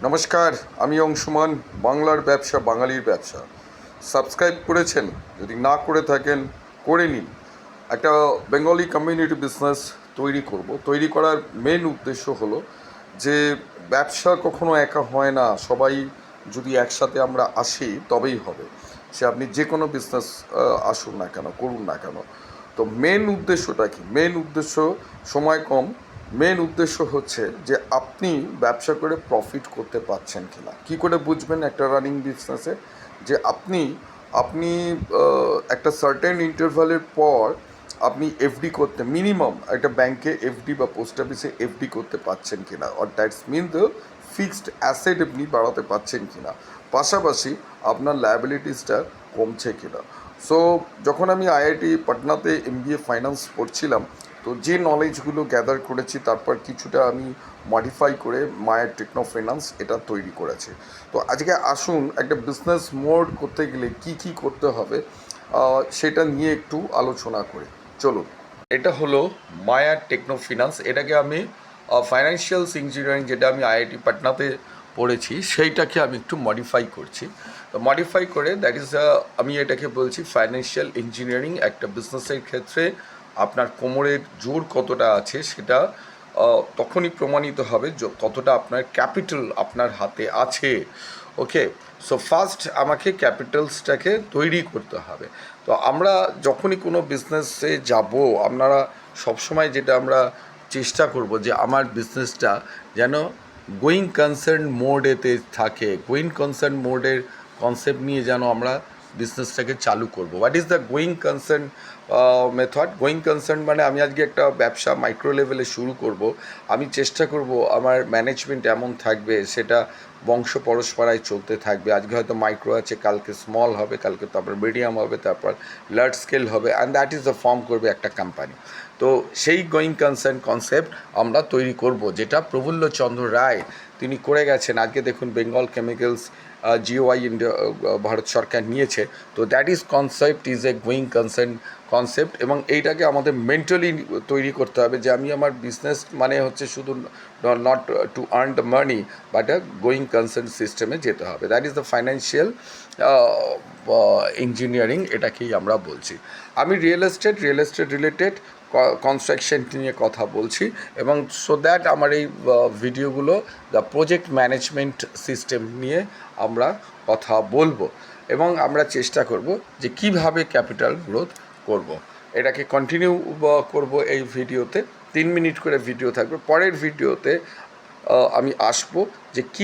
নমস্কার, আমি অংশুমান। বাংলার ব্যবসা বাঙালির ব্যবসা সাবস্ক্রাইব করেছেন? যদি না করে থাকেন করে নিন। একটা বেঙ্গলি কমিউনিটি বিজনেস তৈরি করার মেন উদ্দেশ্য হলো যে ব্যবসা কখনো একা হয় না। সবাই যদি একসাথে আমরা আসি তবেই হবে। সে আপনি যে কোনো বিজনেস আসুন না কেন, করুন না কেন। তো মেন উদ্দেশ্যটা কি? মেন উদ্দেশ্য সময় কম। মেন উদ্দেশ্য হচ্ছে যে আপনি ব্যবসা করে প্রফিট করতে পারছেন কি না। কী করে বুঝবেন একটা রানিং বিজনেসে যে আপনি আপনি একটা সার্টেন ইন্টারভালের পর আপনি এফডি করতে, মিনিমাম একটা ব্যাংকে এফডি বা পোস্ট অফিসে এফডি করতে পারছেন কি না, or that's mean the fixed asset আপনি বাড়াতে পারছেন কি না, পাশাপাশি আপনার লায়াবিলিটিসটা কমছে কি না। সো যখন আমি আইআইটি পাটনাতে এমবিএ ফাইন্যান্স পড়ছিলাম, তো যে নলেজগুলো গ্যাদার করেছি তারপর কিছুটা আমি মডিফাই করে মায়ের টেকনো ফাইন্যান্স এটা তৈরি করেছি। তো আজকে আসুন একটা বিজনেস মোড করতে গেলে কি কি করতে হবে সেটা নিয়ে একটু আলোচনা করি। চলুন। এটা হলো মায়া টেকনো ফিনান্স। এটাকে আমি ফাইন্যান্সিয়ালস ইঞ্জিনিয়ারিং, যেটা আমি আইআইটি পাটনাতে পড়েছি, সেইটাকে আমি একটু মডিফাই করছি। তো মডিফাই করে দ্যাট ইজ আমি এটাকে বলছি ফাইন্যান্সিয়াল ইঞ্জিনিয়ারিং। একটা বিজনেসের ক্ষেত্রে আপনার কোমরের জোর কতটা আছে সেটা তখনই প্রমাণিত হবে কতটা আপনার ক্যাপিটাল আপনার হাতে আছে। ওকে, সো ফার্স্ট আমাকে ক্যাপিটালসটাকে তৈরি করতে হবে। তো আমরা যখনই কোনো বিজনেসে যাব, আপনারা সবসময় যেটা আমরা চেষ্টা করব যে আমার বিজনেসটা যেন গোয়িং কনসার্ন মোডেতে থাকে। গোয়িং কনসার্ন মোডের কনসেপ্ট নিয়ে যেন আমরা বিজনেসটাকে চালু করব। What is the going concern method? Going concern মানে আমি আজকে একটা ব্যবসা মাইক্রো লেভেলে শুরু করব, আমি চেষ্টা করব আমার ম্যানেজমেন্ট এমন থাকবে সেটা বংশ পরস্পরায় চলতে থাকবে। আজকে হয়তো মাইক্রো আছে, কালকে স্মল হবে, কালকে তারপর মিডিয়াম হবে, তারপর লার্জ স্কেল হবে, and that is the form করবে একটা কোম্পানি। তো সেই গোয়িং কনসার্ন কনসেপ্ট আমরা তৈরি করব, যেটা প্রফুল্লচন্দ্র রায় তিনি করে গেছেন। আজকে দেখুন বেঙ্গল কেমিক্যালস জিওআই ইন্ডিয়া ভারত সরকার নিয়েছে। তো that is concept is a going concern concept, এবং এইটাকে আমাদের মেন্টালি তৈরি করতে হবে যে আমি আমার বিজনেস মানে হচ্ছে শুধু not to earn the money but a going concern সিস্টেমে যেতে হবে। That is the financial engineering, এটাকেই আমরা বলছি। আমি রিয়েল এস্টেট রিলেটেড কনস্ট্রাকশন নিয়ে কথা বলছি, এবং সো দ্যাট আমার এই ভিডিওগুলো দ্য প্রজেক্ট ম্যানেজমেন্ট সিস্টেম নিয়ে আমরা কথা বলবো, এবং আমরা চেষ্টা করব যে কিভাবে ক্যাপিটাল গ্রোথ করব। এটাকে কন্টিনিউ করব এই ভিডিওতে। 3 মিনিট করে ভিডিও থাকবে। পরের ভিডিওতে আমি আসবো যে কী